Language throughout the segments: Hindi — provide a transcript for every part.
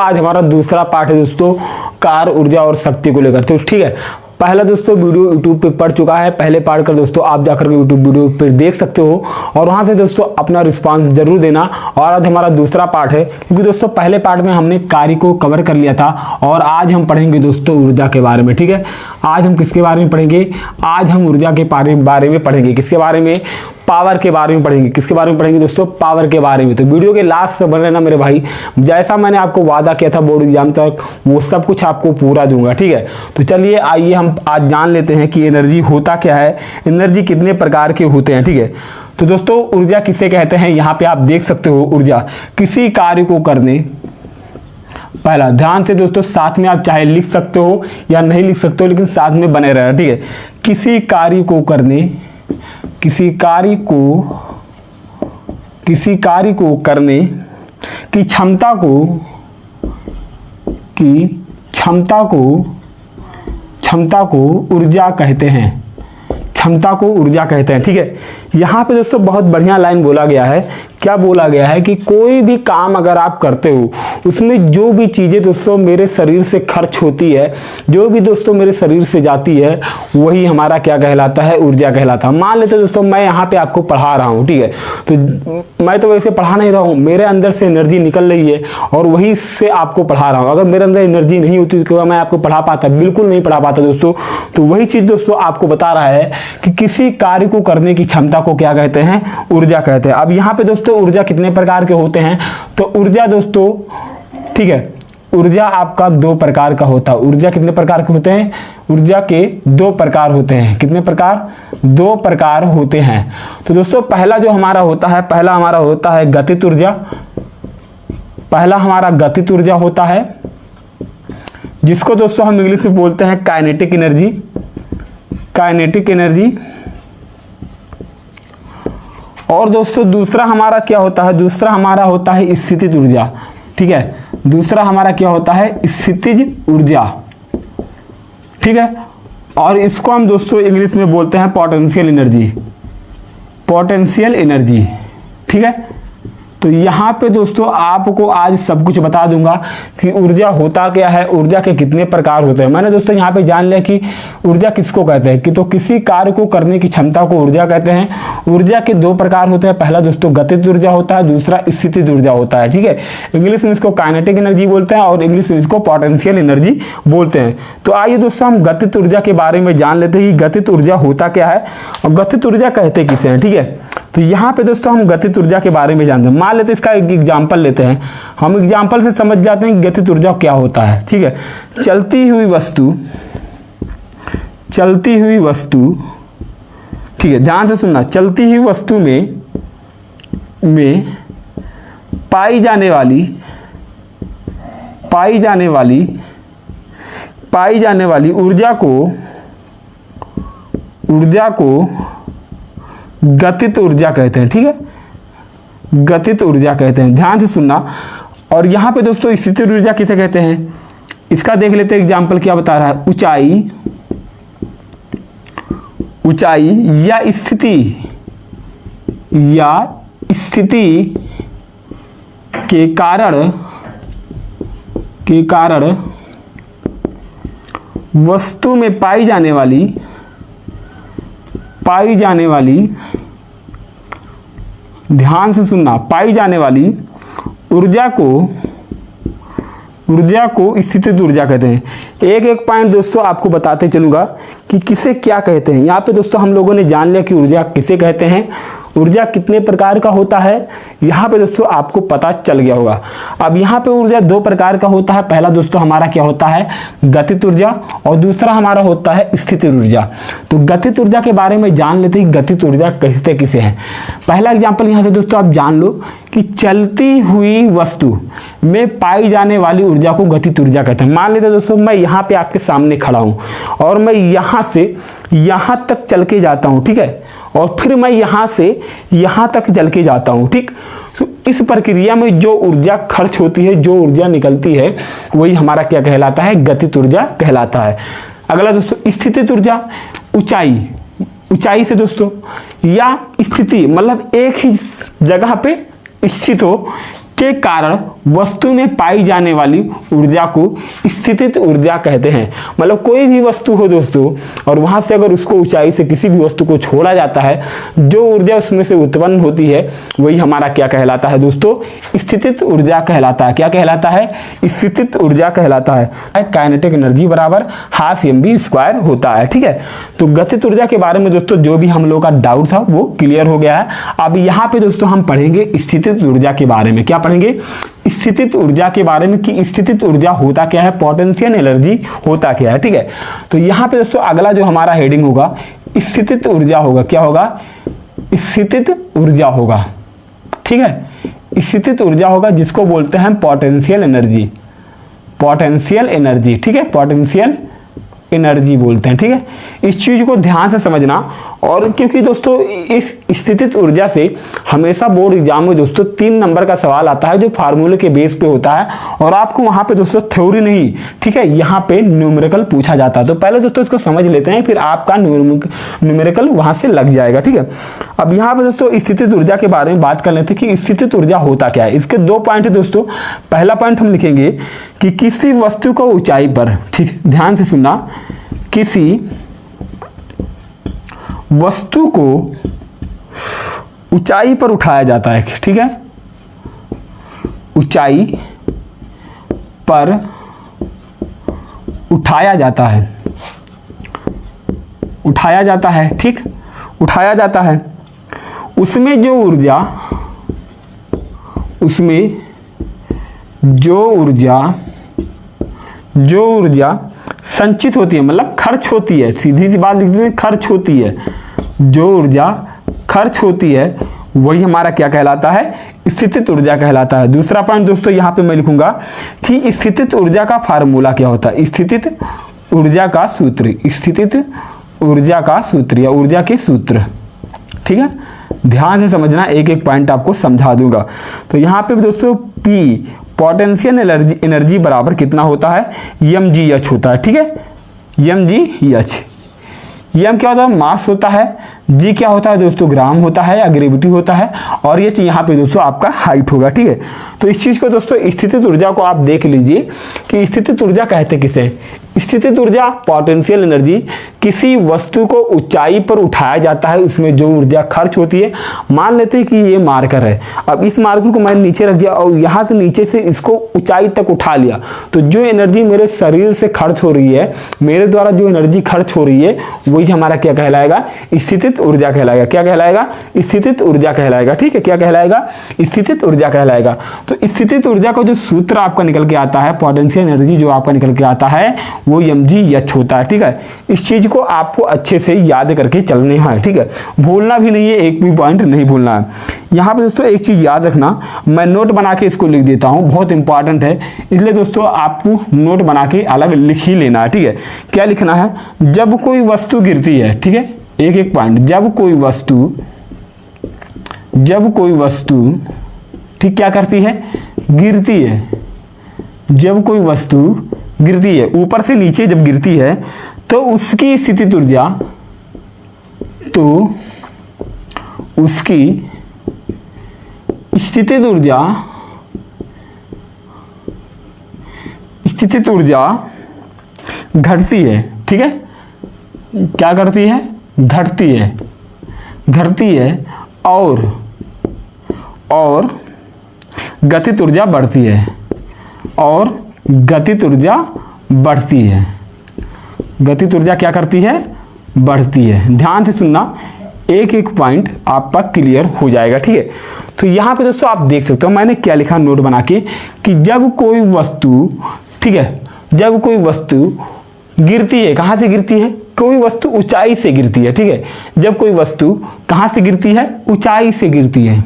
आज हमारा दूसरा पार्ट है दोस्तों कार ऊर्जा और शक्ति को लेकर। तो ठीक है, पहला दोस्तों वीडियो यूट्यूब पे पड़ चुका है, पहले पार्ट कर दोस्तों आप जाकर के यूट्यूब वीडियो पे देख सकते हो और वहां से दोस्तों अपना रिस्पांस जरूर देना। और आज हमारा दूसरा पार्ट है, क्योंकि दोस्तों पहले पार्ट में हमने कार्य को कवर कर लिया था और आज हम पढ़ेंगे दोस्तों ऊर्जा के बारे में। ठीक है, आज हम किसके बारे में पढ़ेंगे? आज हम ऊर्जा के बारे में पढ़ेंगे। किसके बारे में? पावर के बारे में पढ़ेंगे। किसके बारे में पढ़ेंगे दोस्तों? पावर के बारे में। तो वीडियो के लास्ट से बने रहना मेरे भाई, जैसा मैंने आपको वादा किया था बोर्ड एग्जाम तक वो सब कुछ आपको पूरा दूंगा। ठीक है, तो चलिए आइए हम आज जान लेते हैं कि एनर्जी होता क्या है, एनर्जी कितने प्रकार के होते हैं। ठीक है, तो दोस्तों ऊर्जा किसे कहते हैं? यहाँ पे आप देख सकते हो, ऊर्जा किसी कार्य को करने, पहला ध्यान से दोस्तों साथ में आप चाहे लिख सकते हो या नहीं लिख सकते हो, लेकिन साथ में बने रहना। ठीक है, किसी कार्य को करने, किसी कार्य को करने की क्षमता को ऊर्जा कहते हैं। क्षमता को ऊर्जा कहते हैं। ठीक है, यहाँ पे दोस्तों बहुत बढ़िया लाइन बोला गया है। क्या बोला गया है कि कोई भी काम अगर आप करते हो उसमें जो भी चीज़ें दोस्तों मेरे शरीर से खर्च होती है, जो भी दोस्तों मेरे शरीर से जाती है, वही हमारा क्या कहलाता है? ऊर्जा कहलाता है। मान लेते दोस्तों मैं यहाँ पे आपको पढ़ा रहा हूँ, ठीक है, तो मैं तो वैसे पढ़ा नहीं रहा हूँ, मेरे अंदर से एनर्जी निकल रही है और वही से आपको पढ़ा रहा हूँ। अगर मेरे अंदर एनर्जी नहीं होती तो मैं आपको पढ़ा पाता? बिल्कुल नहीं पढ़ा पाता दोस्तों। तो वही चीज़ दोस्तों आपको बता रहा है कि किसी कार्य को करने की क्षमता को क्या कहते हैं? ऊर्जा कहते हैं। अब यहाँ पे दोस्तों ऊर्जा कितने प्रकार के होते हैं? तो ऊर्जा दोस्तों, ठीक है, ऊर्जा आपका दो प्रकार का होता है। ऊर्जा कितने प्रकार के होते हैं? ऊर्जा के दो प्रकार होते हैं। कितने प्रकार? दो प्रकार होते हैं। तो दोस्तों पहला जो हमारा होता है, पहला हमारा होता है गतिज ऊर्जा। पहला हमारा गतिज ऊर्जा होता है, जिसको दोस्तों हम इंग्लिश में बोलते हैं काइनेटिक एनर्जी। Kinetic energy. और दोस्तों दूसरा हमारा क्या होता है? दूसरा हमारा होता है स्थितिज ऊर्जा। ठीक है, दूसरा हमारा क्या होता है? स्थितिज ऊर्जा। ठीक है, और इसको हम दोस्तों इंग्लिश में बोलते हैं पोटेंशियल एनर्जी। Potential energy. ठीक है, तो यहाँ पे दोस्तों आपको आज सब कुछ बता दूंगा कि ऊर्जा होता क्या है, ऊर्जा के कितने प्रकार होते हैं। मैंने दोस्तों यहाँ पे जान लिया कि ऊर्जा किसको कहते हैं, कि तो किसी कार्य को करने की क्षमता को ऊर्जा कहते हैं। ऊर्जा के दो प्रकार होते हैं, पहला दोस्तों गतिज ऊर्जा होता है, दूसरा स्थितिज ऊर्जा होता है। ठीक है, इंग्लिश में इसको काइनेटिक एनर्जी बोलते हैं और इंग्लिश में इसको पोटेंशियल एनर्जी बोलते हैं। तो आइए दोस्तों हम गतिज ऊर्जा के बारे में जान लेते हैं कि गतिज ऊर्जा होता क्या है और गतिज ऊर्जा कहते किसे हैं। ठीक है, तो यहाँ पे दोस्तों हम गतिज ऊर्जा के बारे में जानते हैं। मान लेते हैं इसका एक एग्जाम्पल लेते हैं, हम एग्जाम्पल से समझ जाते हैं कि गतिज ऊर्जा क्या होता है। ठीक है, चलती हुई वस्तु, ठीक है, ध्यान से सुनना, चलती हुई वस्तु में पाई जाने वाली ऊर्जा को गतिज ऊर्जा कहते हैं। ठीक है, गतिज ऊर्जा कहते हैं। ध्यान से सुनना। और यहाँ पे दोस्तों स्थितिज ऊर्जा किसे कहते हैं? इसका देख लेते हैं एग्जाम्पल क्या बता रहा है। ऊंचाई या स्थिति के कारण वस्तु में पाई जाने वाली, ध्यान से सुनना, पाई जाने वाली ऊर्जा को स्थितिज ऊर्जा कहते हैं। एक एक पॉइंट दोस्तों आपको बताते चलूंगा कि किसे क्या कहते हैं। यहाँ पे दोस्तों हम लोगों ने जान लिया कि ऊर्जा किसे कहते हैं, ऊर्जा कितने प्रकार का होता है, यहाँ पे दोस्तों आपको पता चल गया होगा। अब यहाँ पे ऊर्जा दो प्रकार का होता है, पहला दोस्तों हमारा क्या होता है? गतिज ऊर्जा और दूसरा हमारा होता है स्थितिज ऊर्जा। तो गतिज ऊर्जा के बारे में जान लेते हैं गतिज ऊर्जा कहते किसे हैं। पहला एग्जाम्पल यहाँ से दोस्तों आप जान लो कि चलती हुई वस्तु में पाई जाने वाली ऊर्जा को गतिज ऊर्जा कहते हैं। मान लेते दोस्तों मैं यहाँ पे आपके सामने खड़ा हूँ और मैं यहाँ से यहाँ तक चल के जाता हूँ, ठीक है, और फिर मैं यहाँ से यहाँ तक चल के जाता हूँ। ठीक, तो इस प्रक्रिया में जो ऊर्जा खर्च होती है, जो ऊर्जा निकलती है, वही हमारा क्या कहलाता है? गतिज ऊर्जा कहलाता है। अगला दोस्तों स्थितिज ऊर्जा। ऊंचाई से दोस्तों या स्थिति मतलब एक ही जगह पे स्थित हो, उसके कारण वस्तु में पाई जाने वाली ऊर्जा को स्थितिज ऊर्जा कहते हैं। मतलब कोई भी वस्तु हो दोस्तों, और वहां से अगर उसको ऊंचाई से किसी भी वस्तु को छोड़ा जाता है, जो ऊर्जा उसमें से उत्पन्न होती है वही हमारा क्या कहलाता है दोस्तों, स्थितिज ऊर्जा कहलाता है। क्या कहलाता है? स्थितिज ऊर्जा कहलाता है। काइनेटिक एनर्जी बराबर हाफ mv² होता है। ठीक है, तो गतिज ऊर्जा के बारे में दोस्तों जो भी हम लोग का डाउट था वो क्लियर हो गया है। अब यहाँ पे दोस्तों हम पढ़ेंगे स्थितिज ऊर्जा के बारे में। क्या पढ़ेंगे? स्थितिज ऊर्जा के बारे में कि स्थितिज ऊर्जा होता क्या है, पोटेंशियल एनर्जी होता क्या है। ठीक है, तो यहाँ पे दोस्तों अगला जो हमारा हेडिंग होगा स्थितिज ऊर्जा होगा। क्या होगा? स्थितिज ऊर्जा होगा। ठीक है, स्थितिज ऊर्जा होगा जिसको बोलते हैं पोटेंशियल एनर्जी। पोटेंशियल एनर्जी, ठीक है, पोटेंशियल एनर्जी बोलते हैं। ठीक है, इस चीज को ध्यान से समझना। और क्योंकि दोस्तों इस स्थितिज ऊर्जा से हमेशा बोर्ड एग्जाम में दोस्तों 3 नंबर का सवाल आता है जो फार्मूले के बेस पे होता है, और आपको वहां पे दोस्तों थ्योरी नहीं, ठीक है, यहाँ पे न्यूमेरिकल पूछा जाता है। तो पहले दोस्तों इसको समझ लेते हैं, फिर आपका न्यूमेरिकल वहां से लग जाएगा। ठीक है, अब यहाँ पे दोस्तों स्थितिज ऊर्जा के बारे में बात कर लेते हैं कि स्थितिज ऊर्जा होता क्या है। इसके 2 पॉइंट है दोस्तों। पहला पॉइंट हम लिखेंगे कि किसी वस्तु को ऊंचाई पर, ठीक, ध्यान से सुनना, किसी वस्तु को ऊंचाई पर उठाया जाता है। ठीक है, ऊंचाई पर उठाया जाता है, उठाया जाता है। ठीक, उठाया जाता है। उसमें जो ऊर्जा, उसमें जो ऊर्जा संचित होती है, मतलब खर्च होती है, सीधी सी बात लिखते हैं, खर्च होती है, जो ऊर्जा खर्च होती है वही हमारा क्या कहलाता है, स्थितिज ऊर्जा कहलाता है। दूसरा पॉइंट दोस्तों यहाँ पे मैं लिखूंगा कि स्थितिज ऊर्जा का फार्मूला क्या होता है, स्थितिज ऊर्जा का सूत्र, स्थितिज ऊर्जा का सूत्र या ऊर्जा के सूत्र। ठीक है, ध्यान से समझना, एक एक पॉइंट आपको समझा दूंगा। तो यहाँ पे दोस्तों P पोटेंशियल एनर्जी बराबर कितना होता है, mgh होता है। ठीक है, mgh। m क्या होता है, मास होता है। g क्या होता है दोस्तों, ग्राम होता है या ग्रेविटी होता है। और ये यहाँ पे दोस्तों आपका हाइट होगा। ठीक है, तो इस चीज को दोस्तों स्थितिज ऊर्जा को आप देख लीजिए कि स्थितिज ऊर्जा कहते किसे। स्थितिज ऊर्जा पोटेंशियल एनर्जी, किसी वस्तु को ऊंचाई पर उठाया जाता है, उसमें जो ऊर्जा खर्च होती है। मान लेते हैं कि ये मार्कर है, अब इस मार्कर को मैंने नीचे रख दिया और यहाँ से नीचे से इसको ऊंचाई तक उठा लिया, तो जो एनर्जी मेरे शरीर से खर्च हो रही है, मेरे द्वारा जो एनर्जी खर्च हो रही है, वही हमारा क्या कहलाएगा, स्थितिज ऊर्जा कहलाएगा। क्या कहलाएगा, स्थितिज ऊर्जा कहलाएगा। ठीक है, क्या कहलाएगा, स्थितिज ऊर्जा कहलाएगा। तो स्थितिज ऊर्जा का जो सूत्र आपका निकल के आता है, पोटेंशियल एनर्जी जो आपका निकल के आता है, वो mgh होता है। ठीक है, इस चीज को आपको अच्छे से याद करके चलने हैं। ठीक है, भूलना भी नहीं है, एक भी पॉइंट नहीं भूलना है। यहाँ पे दोस्तों एक चीज याद रखना, मैं नोट बना के इसको लिख देता हूँ, बहुत इंपॉर्टेंट है, इसलिए दोस्तों आपको नोट बना के अलग लिख ही लेना है। ठीक है, क्या लिखना है, जब कोई वस्तु गिरती है, ठीक है, एक एक पॉइंट, जब कोई वस्तु ठीक क्या करती है, गिरती है। जब कोई वस्तु गिरती है, ऊपर से नीचे जब गिरती है, तो उसकी स्थितिज ऊर्जा, तो उसकी स्थितिज ऊर्जा घटती है। ठीक है, क्या करती है, घटती है और गतिज ऊर्जा बढ़ती है, और गतिज ऊर्जा बढ़ती है। गतिज ऊर्जा क्या करती है, बढ़ती है। ध्यान से सुनना, एक एक पॉइंट आपका क्लियर हो जाएगा। ठीक है, तो यहाँ पे दोस्तों आप देख सकते हो मैंने क्या लिखा नोट बना के, कि जब कोई वस्तु, ठीक है, जब कोई वस्तु गिरती है, कहाँ से गिरती है, कोई वस्तु ऊंचाई से गिरती है। ठीक है, जब कोई वस्तु कहाँ से गिरती है, ऊंचाई से गिरती है।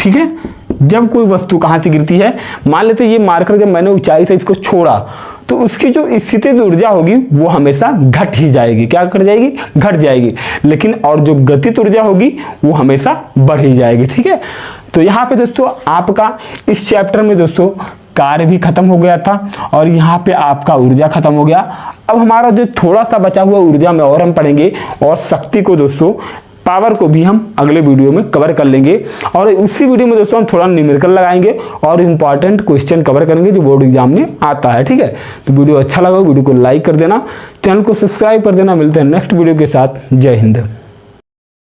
ठीक है, जब कोई वस्तु कहाँ से गिरती है, मान लेते ये मार्कर जब मैंने ऊंचाई से इसको छोड़ा, तो उसकी जो स्थितिज ऊर्जा होगी वो हमेशा घट ही जाएगी। क्या घट जाएगी, घट जाएगी। लेकिन और जो गतिज ऊर्जा होगी वो हमेशा बढ़ ही जाएगी। ठीक है, तो यहाँ पे दोस्तों आपका इस चैप्टर में दोस्तों कार्य भी खत्म हो गया था, और यहाँ पे आपका ऊर्जा खत्म हो गया। अब हमारा जो थोड़ा सा बचा हुआ ऊर्जा में और हम पढ़ेंगे, और शक्ति को दोस्तों पावर को भी हम अगले वीडियो में कवर कर लेंगे। और उसी वीडियो में दोस्तों हम थोड़ा न्यूमेरिकल लगाएंगे और इंपॉर्टेंट क्वेश्चन कवर करेंगे जो बोर्ड एग्जाम में आता है। ठीक है, तो वीडियो अच्छा लगा वीडियो को लाइक कर देना, चैनल को सब्सक्राइब कर देना। मिलते हैं नेक्स्ट वीडियो के साथ। जय हिंद।